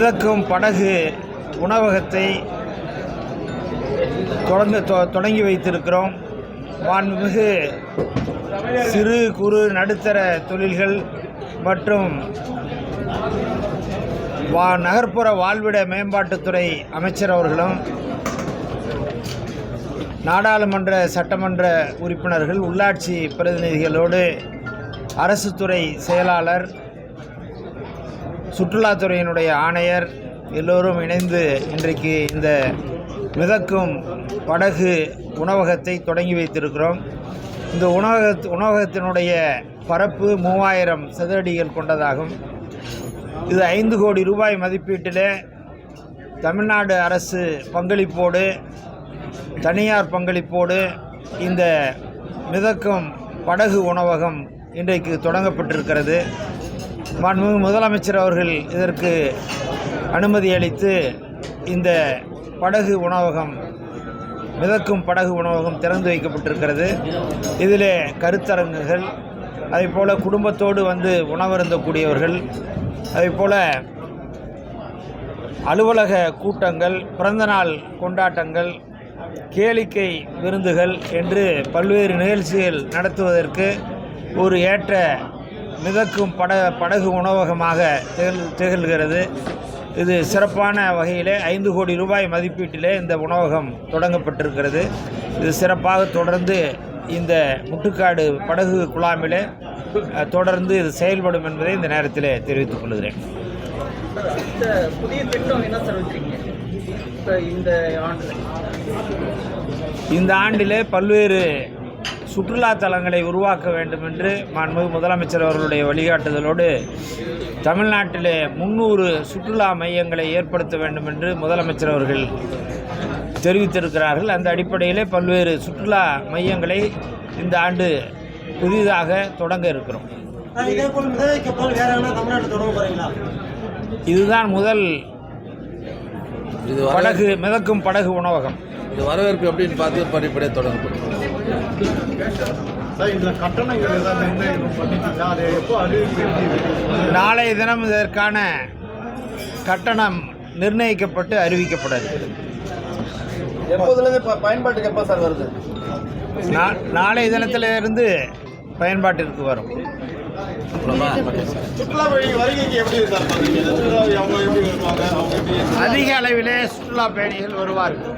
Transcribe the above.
மிதக்கும் படகு உணவகத்தை தொடங்கி வைத்திருக்கிறோம். மாண்புமிகு சிறு குறு நடுத்தர தொழில்கள் மற்றும் நகர்ப்புற வாழ்விட மேம்பாட்டுத்துறை அமைச்சர் அவர்களும், நாடாளுமன்ற சட்டமன்ற உறுப்பினர்கள், உள்ளாட்சி பிரதிநிதிகளோடு அரசு துறை செயலாளர், சுற்றுலாத்துறையினுடைய ஆணையர் எல்லோரும் இணைந்து இன்றைக்கு இந்த மிதக்கும் படகு உணவகத்தை தொடங்கி வைத்திருக்கிறோம். இந்த உணவகத்தினுடைய பரப்பு 3000 சதுரடிகள் கொண்டதாகும். இது 5 கோடி ரூபாய் மதிப்பீட்டிலே தமிழ்நாடு அரசு பங்களிப்போடு, தனியார் பங்களிப்போடு இந்த மிதக்கும் படகு உணவகம் இன்றைக்கு தொடங்கப்பட்டிருக்கிறது. மாண்புமிகு முதலமைச்சர் அவர்கள் இதற்கு அனுமதி அளித்து இந்த படகு உணவகம், மிதக்கும் படகு உணவகம் திறந்து வைக்கப்பட்டிருக்கிறது. இதில் கருத்தரங்குகள், அதேபோல் குடும்பத்தோடு வந்து உணவருந்தக்கூடியவர்கள், அதேபோல் அலுவலக கூட்டங்கள், பிறந்தநாள் கொண்டாட்டங்கள், கேளிக்கை விருந்துகள் என்று பல்வேறு நிகழ்ச்சிகள் நடத்துவதற்கு ஒரு ஏற்ற மிதக்கும் படகு உணவகமாக திகழ்கிறது. இது சிறப்பான வகையிலே 5 கோடி ரூபாய் மதிப்பீட்டிலே இந்த உணவகம் தொடங்கப்பட்டிருக்கிறது. இது சிறப்பாக தொடர்ந்து இந்த முட்டுக்காடு படகு குழாமிலே தொடர்ந்து இது செயல்படும் என்பதை இந்த நேரத்தில் தெரிவித்துக் கொள்கிறேன். இந்த புதிய திட்டம் என்ன சார் வச்சுருக்கீங்க இந்த ஆண்டிலே? பல்வேறு சுற்றுலா தலங்களை உருவாக்க வேண்டும் என்று மாண்புமிகு முதலமைச்சர் அவர்களுடைய வழிகாட்டுதலோடு தமிழ்நாட்டிலே 300 சுற்றுலா மையங்களை ஏற்படுத்த வேண்டும் என்று முதலமைச்சர் அவர்கள் தெரிவித்திருக்கிறார்கள். அந்த அடிப்படையிலே பல்வேறு சுற்றுலா மையங்களை இந்த ஆண்டு புதிதாக தொடங்க இருக்கிறோம். இதுதான் முதல் மிதக்கும் படகு உணவகம். இது வரவேற்பு அப்படின்னு பார்த்து படிப்படியாக தொடங்கப்படும். நாளைய தினம் இதற்கான கட்டணம் நிர்ணயிக்கப்பட்டு அறிவிக்கப்பட இருக்கிறது. எப்போதுலேருந்து பயன்பாட்டுக்கு எப்போ சார் வருது? நாளைய தினத்திலிருந்து பயன்பாட்டிற்கு வரும். அதிக அளவிலே சுற்றுலா பயணிகள் வருவார்கள்.